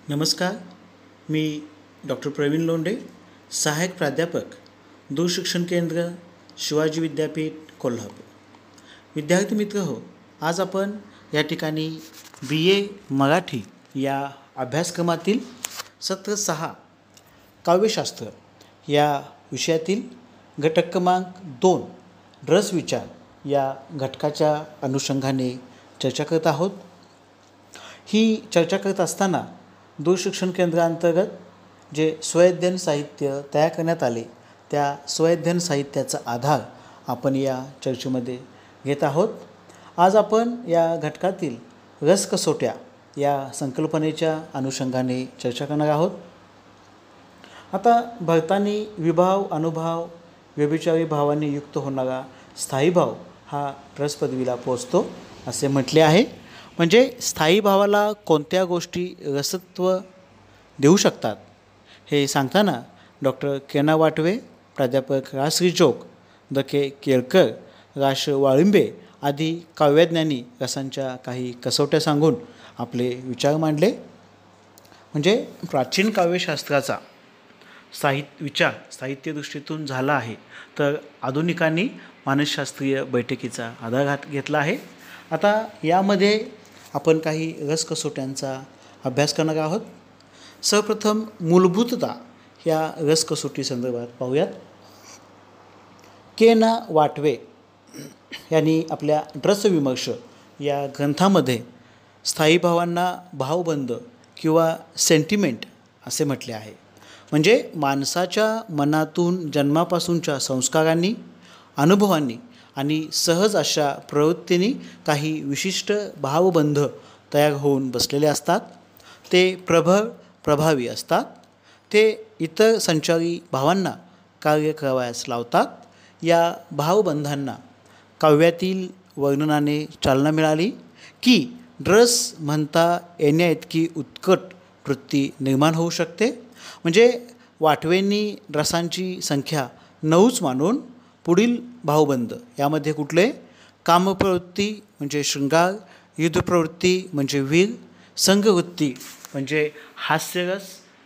नमस्कार. मी डॉक्टर प्रवीण लोंढे, सहाय्यक प्राध्यापक, दूरशिक्षण केंद्र, शिवाजी विद्यापीठ, कोल्हापूर. विद्यार्थी मित्र हो, आज आपण या ठिकाणी BA मराठी या अभ्यासक्रमातील सत्र 6 काव्यशास्त्र या विषयातील घटक क्रमांक 2 रसविचार या घटकाच्या अनुषंगाने चर्चा करत आहोत. ही चर्चा करत असताना दूरशिक्षण केंद्रांतर्गत जे स्वयंअध्ययन साहित्य तयार करण्यात आले त्या स्वयंअध्ययन साहित्याचा आधार आपण या चर्चेमध्ये घेत आहोत. आज आपण या घटकातील रसकसोट्या या संकल्पनेच्या अनुषंगाने चर्चा करणार आहोत. आता भरतानी विभाव, अनुभव, व्यभिचारी भावांनी युक्त होणारा स्थायी भाव हा रसपदवीला पोचतो असे म्हटले आहे. म्हणजे स्थायी भावाला कोणत्या गोष्टी रसत्व देऊ शकतात हे सांगताना डॉक्टर केना वाटवे, प्राध्यापक रा. श्रीजोग, द. के. केळकर, रा. वाळिंबे आदी काव्यज्ञानी रसांच्या काही कसोट्या सांगून आपले विचार मांडले. म्हणजे प्राचीन काव्यशास्त्राचा विचार साहित्यदृष्टीतून झाला आहे, तर आधुनिकांनी मानसशास्त्रीय बैठकीचा आधार घेतला आहे. आता यामध्ये आपण काही रसकसोट्यांचा अभ्यास करणार आहोत. सर्वप्रथम मूलभूतता या रसकसोटी संदर्भात पाहूयात. केना वाटवे यांनी आपल्या रसविमर्श या ग्रंथामध्ये स्थायी भावांना भावबंध किंवा सेंटिमेंट असे म्हटले आहे. म्हणजे माणसाच्या मनातून जन्मापासूनच्या संस्कारांनी, अनुभवांनी आणि सहज अशा प्रवृत्तींनी काही विशिष्ट भावबंध तयार होऊन बसलेले असतात. ते प्रबळ, प्रभावी असतात. ते इतर संचारी भावांना कार्य करावयास लावतात. या भावबंधांना काव्यातील वर्णनाने चालना मिळाली की रस म्हणता येण्याइतकी उत्कट वृत्ती निर्माण होऊ शकते. म्हणजे वाटवेंनी रसांची संख्या 9च मानून पुढील भावबंध यामध्ये कुठले कामप्रवृत्ती म्हणजे शृंगार, युद्धप्रवृत्ती म्हणजे वीर, संघवृत्ती म्हणजे हास्यरस,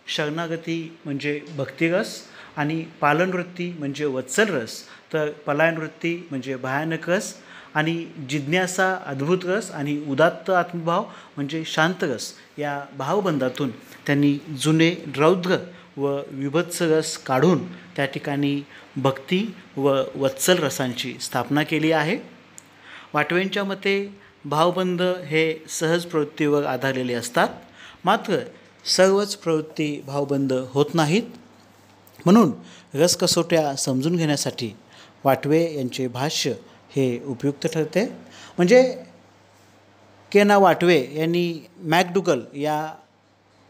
शरणागती म्हणजे भक्तिरस आणि पालनवृत्ती म्हणजे वत्सलरस, तर पलायनवृत्ती म्हणजे भयानक रस आणि जिज्ञासा अद्भुत रस आणि उदात्त आत्मभाव म्हणजे शांतरस या भावबंधातून त्यांनी जुने रौद्र व विभत्स रस काढून त्या ठिकाणी भक्ती व वत्सल रसांची स्थापना केली आहे. वाटवेंच्या मते भावबंध हे सहज प्रवृत्तीवर आधारलेले असतात, मात्र सर्वच प्रवृत्ती भावबंध होत नाहीत. म्हणून रसकसोट्या समजून घेण्यासाठी वाटवे यांचे भाष्य हे उपयुक्त ठरते. म्हणजे केना वाटवे यांनी मॅकडुगल या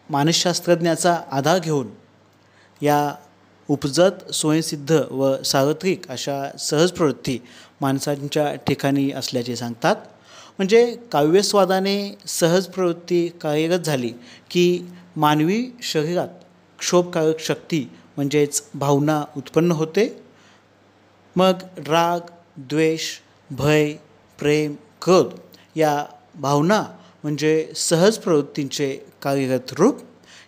मानसशास्त्रज्ञाचा आधार घेऊन या उपजत, स्वयंसिद्ध व सार्वत्रिक अशा सहज प्रवृत्ती माणसांच्या ठिकाणी असल्याचे सांगतात. म्हणजे काव्यस्वादाने सहज प्रवृत्ती कार्यरत झाली की मानवी शरीरात क्षोभकारक शक्ती म्हणजेच भावना उत्पन्न होते. मग राग, द्वेष, भय, प्रेम, क्रोध या भावना म्हणजे सहज प्रवृत्तींचे कार्यरत रूप.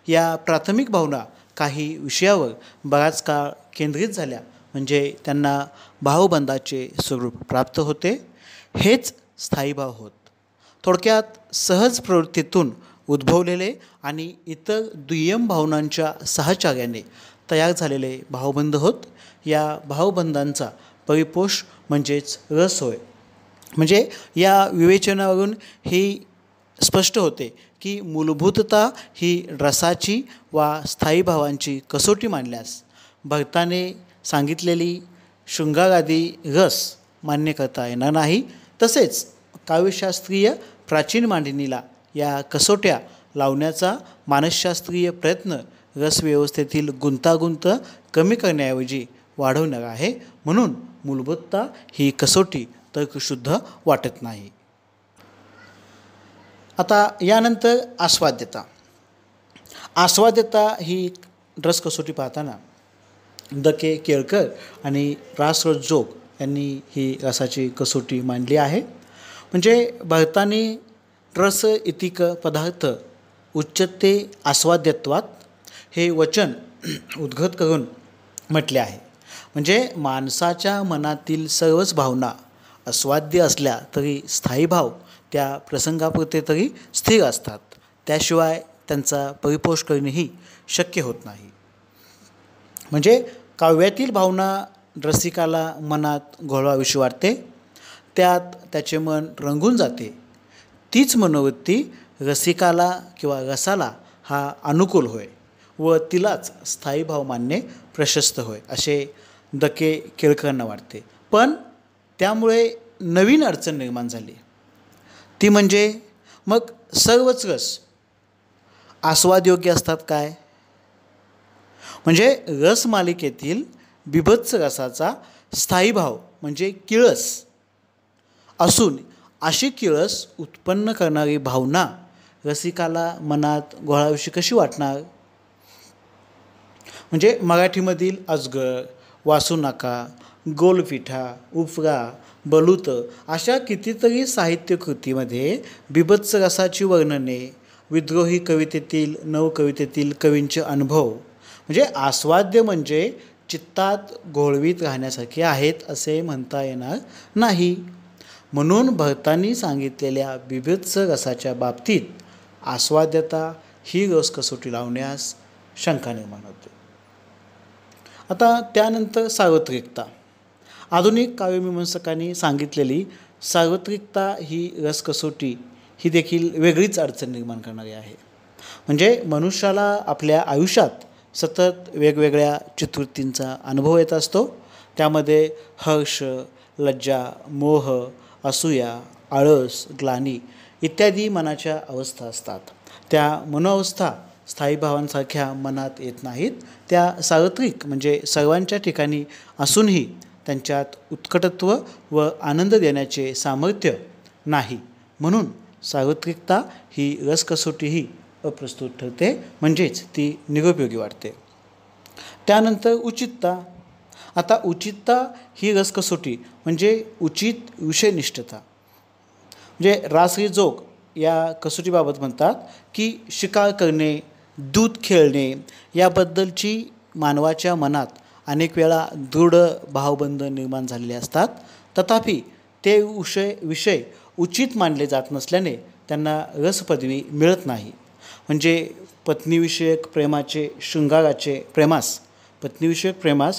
या प्राथमिक भावना काही विषयावर बराच काळ केंद्रित झाल्या म्हणजे त्यांना भावबंधाचे स्वरूप प्राप्त होते. हेच स्थायी भाव होत. थोडक्यात सहज प्रवृत्तीतून उद्भवलेले आणि इतर दुय्यम भावनांच्या साहचर्याने तयार झालेले भावबंध होत. या भावबंधांचा परिपोष म्हणजेच रस होय. म्हणजे या विवेचनावरून ही स्पष्ट होते की मूलभूतता ही रसाची वा स्थायी भावांची कसोटी मांडल्यास भरताने सांगितलेली शृंगारादी रस मान्य करता येणार नाही. तसेच काव्यशास्त्रीय प्राचीन मांडणीला या कसोट्या लावण्याचा मानसशास्त्रीय प्रयत्न रसव्यवस्थेतील गुंतागुंत कमी करण्याऐवजी वाढवणार आहे. म्हणून मूलभूतता ही कसोटी तर्कशुद्ध वाटत नाही. आता यानंतर आस्वाद्यता. आस्वाद्यता ही रसकसोटी पाहताना द. के. केळकर आणि रा. जोग यांनी ही रसाची कसोटी मांडली आहे. म्हणजे भरताने रस इतिक पदार्थ उच्यते आस्वाद्यत्वात हे वचन उद्गत करून म्हटले आहे. म्हणजे माणसाच्या मनातील सर्वच भावना आस्वाद्य असल्या तरी स्थायी भाव त्या प्रसंगापुरते तरी स्थिर असतात. त्याशिवाय त्यांचा परिपोष करणेही शक्य होत नाही. म्हणजे काव्यातील भावना रसिकाला मनात घोळावीशी वाटते, त्यात त्याचे मन रंगून जाते. तीच मनोवृत्ती रसिकाला किंवा रसाला हा अनुकूल होय व तिलाच स्थायी भाव मानणे प्रशस्त होय असे दके केळकरांना वाटते. पण त्यामुळे नवीन अडचण निर्माण झाली. ती म्हणजे मग सर्वच रस आस्वादयोग्य असतात काय? म्हणजे रसमालिकेतील बिभत्स रसाचा स्थायी भाव म्हणजे किळस असून अशी किळस उत्पन्न करणारी भावना रसिकाला मनात घोळावीशी कशी वाटणार? म्हणजे मराठीमधील अजगर, वासुनाका, गोलपिठा, उपरा, बलूत अशा कितीतरी साहित्यकृतीमध्ये बिभत्स रसाची वर्णने, विद्रोही कवितेतील नवकवितेतील कवींचे अनुभव म्हणजे आस्वाद्य म्हणजे चित्तात घोळवीत राहण्यासारखे आहेत असे म्हणता येणार नाही. म्हणून भरतांनी सांगितलेल्या बिभत्स रसाच्या बाबतीत आस्वाद्यता ही रस कसोटी लावण्यास शंका निर्माण होते. आता त्यानंतर सार्वत्रिकता. आधुनिक काव्यमीमांसकांनी सांगितलेली सार्वत्रिकता ही रसकसोटी ही देखील वेगळीच अडचण निर्माण करणारी आहे. म्हणजे मनुष्याला आपल्या आयुष्यात सतत वेगवेगळ्या चित्तवृत्तींचा अनुभव येत असतो. त्यामध्ये हर्ष, लज्जा, मोह, असूया, आळस, ग्लानी इत्यादी मनाच्या अवस्था असतात. त्या मनोअवस्था स्थायी भावांसारख्या मनात येत नाहीत. त्या सार्वत्रिक म्हणजे सर्वांच्या ठिकाणी असूनही त्यांच्यात उत्कटत्व व आनंद देण्याचे सामर्थ्य नाही. म्हणून सार्वत्रिकता ही रसकसोटीही अप्रस्तुत ठरते, म्हणजेच ती निरुपयोगी वाटते. त्यानंतर उचितता. आता उचितता ही रसकसोटी म्हणजे उचित विषयनिष्ठता. म्हणजे रासरीजोग या कसोटीबाबत म्हणतात की शिकार करणे, दूध खेळणे याबद्दलची मानवाच्या मनात अनेक वेळा दृढ भावबंध निर्माण झालेले असतात. तथापि ते विषय उचित मानले जात नसल्याने त्यांना रसपदवी मिळत नाही. म्हणजे पत्नीविषयक प्रेमास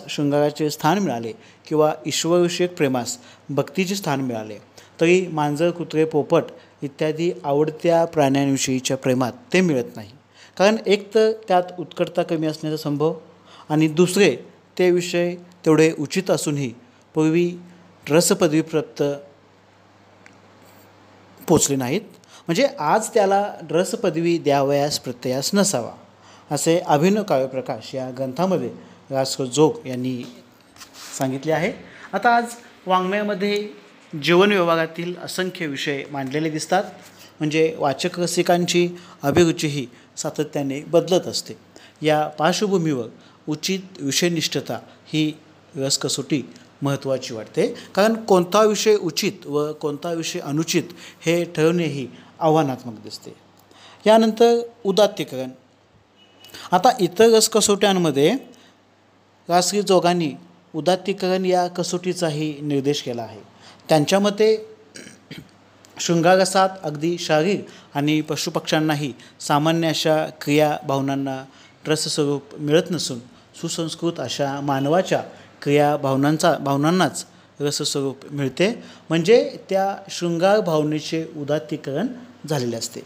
शृंगाराचे स्थान मिळाले किंवा ईश्वरविषयक प्रेमास भक्तीचे स्थान मिळाले तरी मांजर, कुत्रे, पोपट इत्यादी आवडत्या प्राण्यांविषयीच्या प्रेमात ते मिळत नाही. कारण एक तर त्यात उत्कटता कमी असण्याचा संभव आणि दुसरे ते विषय तेवढे उचित असूनही पूर्वी रसपदवीप्राप्त पोचले नाहीत. म्हणजे आज त्याला रसपदवी द्यावयास प्रत्ययास नसावा असे अभिनव काव्यप्रकाश या ग्रंथामध्ये रासजोग यांनी सांगितले आहे. आता आज वाङ्मयामध्ये जीवन व्यवहारातील असंख्य विषय मांडलेले दिसतात. म्हणजे वाचक रसिकांची अभिरुचीही सातत्याने बदलत असते. या पार्श्वभूमीवर उचित विषयनिष्ठता ही रसकसोटी महत्त्वाची वाटते. कारण कोणता विषय उचित व कोणता विषय अनुचित हे ठरवणेही आव्हानात्मक दिसते. यानंतर उदात्तीकरण. आता इतर रसकसोट्यांमध्ये रासरीजोगांनी उदात्तीकरण या कसोटीचाही निर्देश केला आहे. त्यांच्या मते शृंगाररसात अगदी शारीर आणि पशुपक्ष्यांनाही सामान्य अशा क्रिया भावनांना रसस्वरूप मिळत नसून सुसंस्कृत अशा मानवाच्या क्रिया भावनांनाच रसस्वरूप मिळते. म्हणजे त्या शृंगार भावनेचे उदात्तीकरण झालेले असते.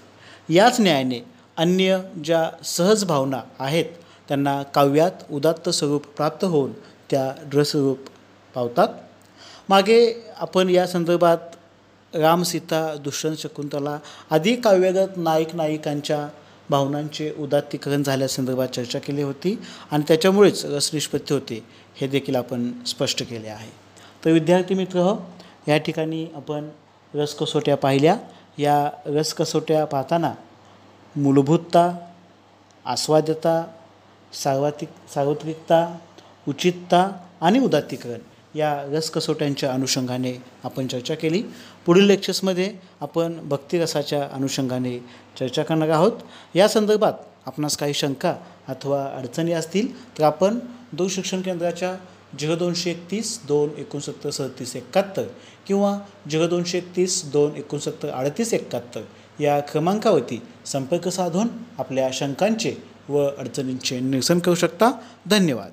याच न्यायाने अन्य ज्या सहज भावना आहेत त्यांना काव्यात उदात्त स्वरूप प्राप्त होऊन त्या रसरूप पावतात. मागे आपण या संदर्भात राम, सीता, दुष्यंत, शकुंतला आदी काव्यगत नायक नायिकांच्या भावनांचे उदात्तीकरण झाल्यासंदर्भात चर्चा केली होती आणि त्याच्यामुळेच रसनिष्पत्ती होते हे देखील आपण स्पष्ट केले आहे. तर विद्यार्थी मित्र हो, या ठिकाणी आपण रसकसोट्या पाहिल्या. या रसकसोट्या पाहताना मूलभूतता, आस्वाद्यता, सार्वत्रिकता, उचितता आणि उदात्तीकरण या रसकसोट्यांच्या अनुषंगाने आपण चर्चा केली. पुढील लेक्चर्समध्ये आपण भक्तिरसाच्या अनुषंगाने चर्चा करणार आहोत. या संदर्भात आपणास काही शंका अथवा अडचणी असतील तर आपण दूरशिक्षण केंद्राच्या 0231-269-3771 किंवा 0231-269-3871 या क्रमांकावरती संपर्क साधून आपल्या शंकांचे व अडचणींचे निरसन करू शकता. धन्यवाद.